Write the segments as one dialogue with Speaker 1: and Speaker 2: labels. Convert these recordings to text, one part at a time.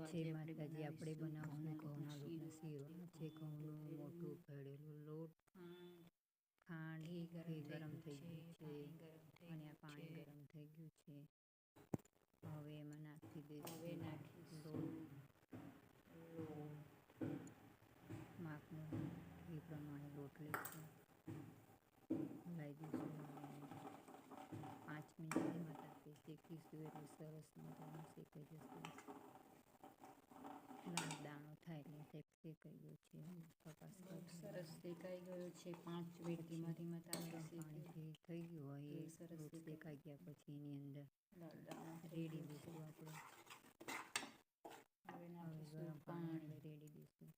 Speaker 1: છે માતાજી, આપણે બનાવશું ઘઉંના લોટનો શીરો. છે ઘઉંનું મોટું ભરેલું લોટ, ખાંડ, ઘી ગરમ થઈ ગયું છે અને આ પાણી ગરમ થઈ ગયું છે. હવે એમાં નાખી દઈશું લોટ, માપનું એ પ્રમાણે લોટ લઈશું, હલાવી દઈશું. હવે 5 મિનિટ ધીમા તાપે શેકીશું એટલે સરસ મજાનું શેકાઈ જશે. લાલ દાણો થાય એટલે શેકાઈ ગયો છે. કપાસ
Speaker 2: સરસ શેકાઈ ગયો છે. 5 મિનિટ ધીમા તાપે
Speaker 1: પાણીથી થઈ ગયું હોય એ સરસ શેકાઈ ગયા પછી એની અંદર રેડી દઈશું આપણે.
Speaker 2: હવે
Speaker 1: ગરમ પાણી રેડી દઈશું.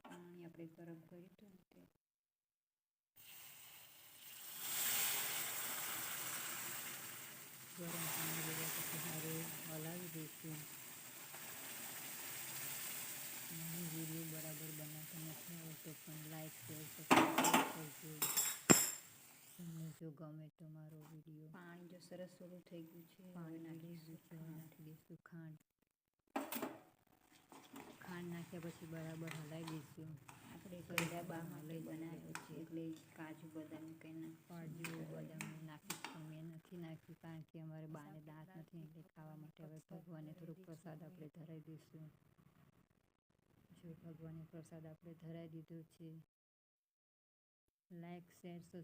Speaker 2: પાણી આપણે ગરમ કર્યું હતું ને તે
Speaker 1: ગરમ પાણી લીધા પછી હવે હલાવી દઈશું. વિડીયો બરાબર બનાવતો નથી આવતો પણ લાઈક શેર સબસ્ક્રાઈબ કરજો. તમને જો ગમે તો મારો વિડીયો.
Speaker 2: પાણી જો સરસ થોડું થઈ ગયું છે.
Speaker 1: પાણી નાખી દઈશું ખાંડ. ખાંડ નાખ્યા પછી બરાબર હલાવી દઈશું.
Speaker 2: આપણે ગળ્યા બા માટે બનાવ્યો છે એટલે કાજુ બદામ કંઈ
Speaker 1: નાખીશું. મેં નથી નાખ્યું કારણ કે અમારે બાને દાંત નથી એટલે ખાવા માટે. હવે ભગવાનને થોડુંક પ્રસાદ આપણે ધરાવી દઈશું. જો ભગવાનને પ્રસાદ આપણે ધરાવી દીધો છે. Like share